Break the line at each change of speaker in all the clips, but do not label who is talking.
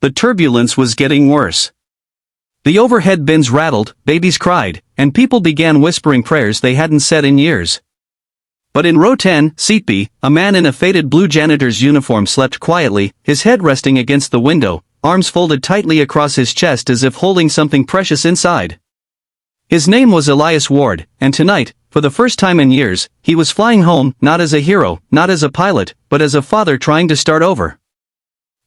The turbulence was getting worse. The overhead bins rattled, babies cried, and people began whispering prayers they hadn't said in years. But in row 10, seat B, a man in a faded blue janitor's uniform slept quietly, his head resting against the window, arms folded tightly across his chest as if holding something precious inside. His name was Elias Ward, and tonight, for the first time in years, he was flying home, not as a hero, not as a pilot, but as a father trying to start over.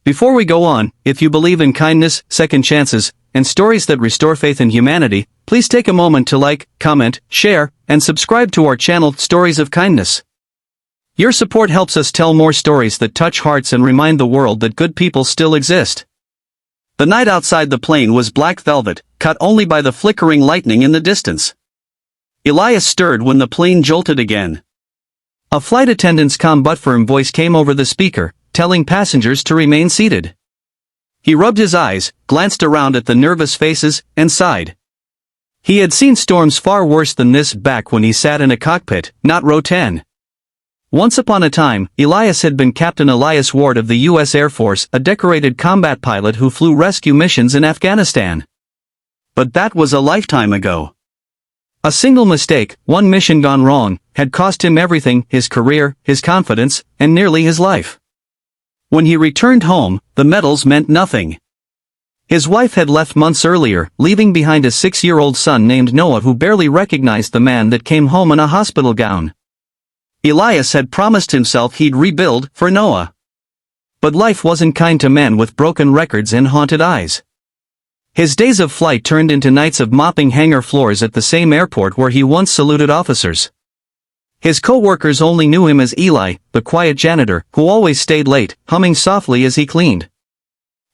Before we go on, if you believe in kindness, second chances, and stories that restore faith in humanity, please take a moment to like, comment, share, and subscribe to our channel, Stories of Kindness. Your support helps us tell more stories that touch hearts and remind the world that good people still exist. The night outside the plane was black velvet, cut only by the flickering lightning in the distance. Elias stirred when the plane jolted again. A flight attendant's calm but firm voice came over the speaker, telling passengers to remain seated. He rubbed his eyes, glanced around at the nervous faces, and sighed. He had seen storms far worse than this back when he sat in a cockpit, not row 10. Once upon a time, Elias had been Captain Elias Ward of the U.S. Air Force, a decorated combat pilot who flew rescue missions in Afghanistan. But that was a lifetime ago. A single mistake, one mission gone wrong, had cost him everything, his career, his confidence, and nearly his life. When he returned home, the medals meant nothing. His wife had left months earlier, leaving behind a 6-year-old son named Noah who barely recognized the man that came home in a hospital gown. Elias had promised himself he'd rebuild for Noah. But life wasn't kind to men with broken records and haunted eyes. His days of flight turned into nights of mopping hangar floors at the same airport where he once saluted officers. His co-workers only knew him as Eli, the quiet janitor, who always stayed late, humming softly as he cleaned.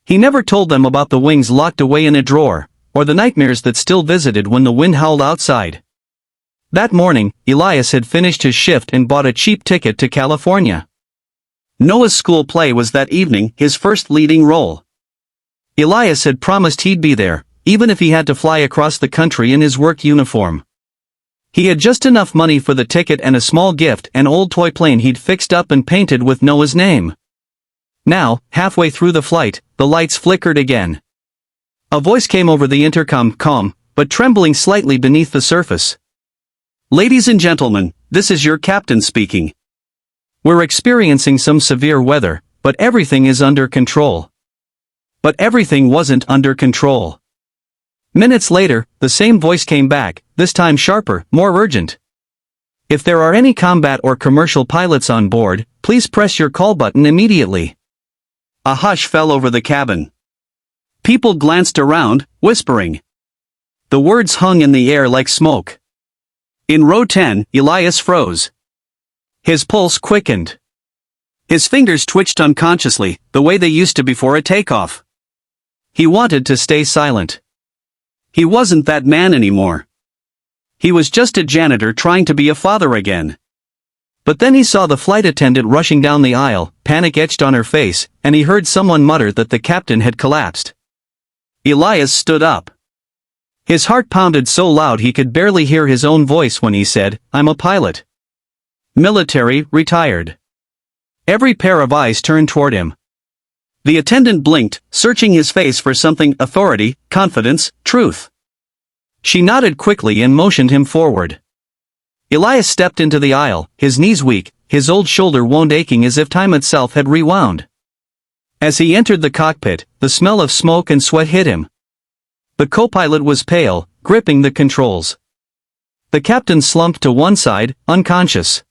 He never told them about the wings locked away in a drawer, or the nightmares that still visited when the wind howled outside. That morning, Elias had finished his shift and bought a cheap ticket to California. Noah's school play was that evening, his first leading role. Elias had promised he'd be there, even if he had to fly across the country in his work uniform. He had just enough money for the ticket and a small gift, an old toy plane he'd fixed up and painted with Noah's name. Now, halfway through the flight, the lights flickered again. A voice came over the intercom, calm, but trembling slightly beneath the surface. Ladies and gentlemen, this is your captain speaking. We're experiencing some severe weather, but everything is under control. But everything wasn't under control. Minutes later, the same voice came back, this time sharper, more urgent. If there are any combat or commercial pilots on board, please press your call button immediately. A hush fell over the cabin. People glanced around, whispering. The words hung in the air like smoke. In row 10, Elias froze. His pulse quickened. His fingers twitched unconsciously, the way they used to before a takeoff. He wanted to stay silent. He wasn't that man anymore. He was just a janitor trying to be a father again. But then he saw the flight attendant rushing down the aisle, panic etched on her face, and he heard someone mutter that the captain had collapsed. Elias stood up. His heart pounded so loud he could barely hear his own voice when he said, "I'm a pilot. Military, retired." Every pair of eyes turned toward him. The attendant blinked, searching his face for something, authority, confidence, truth. She nodded quickly and motioned him forward. Elias stepped into the aisle, his knees weak, his old shoulder wound aching as if time itself had rewound. As he entered the cockpit, the smell of smoke and sweat hit him. The co-pilot was pale, gripping the controls. The captain slumped to one side, unconscious.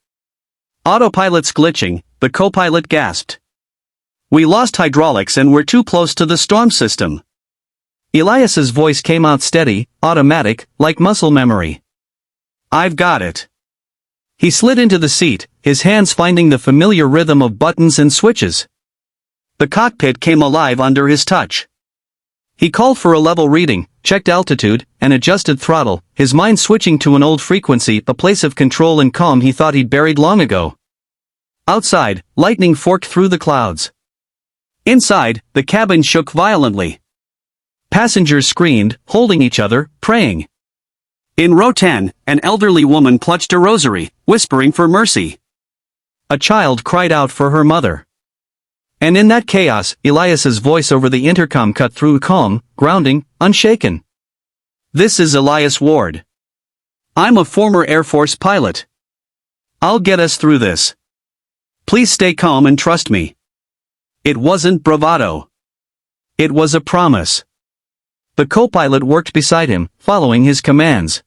Autopilot's glitching, the co-pilot gasped. We lost hydraulics and we're too close to the storm system. Elias's voice came out steady, automatic, like muscle memory. I've got it. He slid into the seat, his hands finding the familiar rhythm of buttons and switches. The cockpit came alive under his touch. He called for a level reading, checked altitude, and adjusted throttle, his mind switching to an old frequency, a place of control and calm he thought he'd buried long ago. Outside, lightning forked through the clouds. Inside, the cabin shook violently. Passengers screamed, holding each other, praying. In row 10, an elderly woman clutched a rosary, whispering for mercy. A child cried out for her mother. And in that chaos, Elias's voice over the intercom cut through calm, grounding, unshaken. "This is Elias Ward. I'm a former Air Force pilot. I'll get us through this. Please stay calm and trust me." It wasn't bravado. It was a promise. The co-pilot worked beside him, following his commands.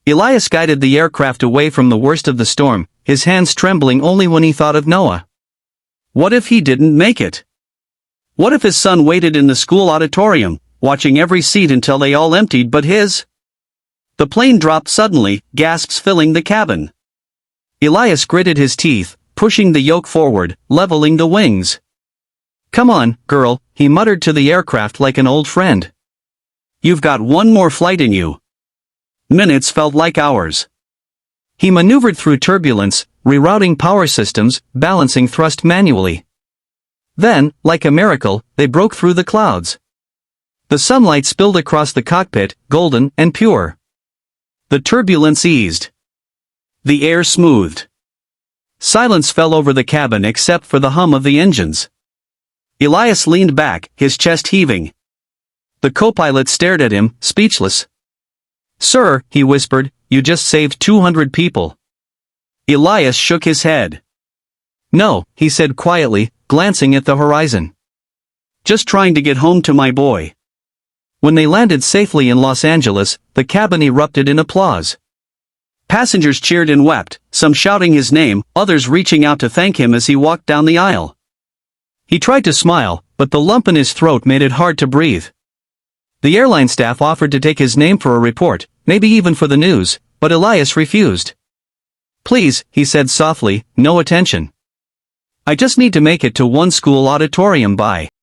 Elias guided the aircraft away from the worst of the storm, his hands trembling only when he thought of Noah. What if he didn't make it? What if his son waited in the school auditorium, watching every seat until they all emptied but his? The plane dropped suddenly, gasps filling the cabin. Elias gritted his teeth, pushing the yoke forward, leveling the wings. "Come on, girl," he muttered to the aircraft like an old friend. "You've got one more flight in you." Minutes felt like hours. He maneuvered through turbulence, rerouting power systems, balancing thrust manually. Then, like a miracle, they broke through the clouds. The sunlight spilled across the cockpit, golden and pure. The turbulence eased. The air smoothed. Silence fell over the cabin except for the hum of the engines. Elias leaned back, his chest heaving. The co-pilot stared at him, speechless. "Sir," he whispered, "you just saved 200 people." Elias shook his head. "No," he said quietly, glancing at the horizon. "Just trying to get home to my boy." When they landed safely in Los Angeles, the cabin erupted in applause. Passengers cheered and wept, some shouting his name, others reaching out to thank him as he walked down the aisle. He tried to smile, but the lump in his throat made it hard to breathe. The airline staff offered to take his name for a report, maybe even for the news, but Elias refused. "Please," he said softly, "no attention. I just need to make it to one school auditorium by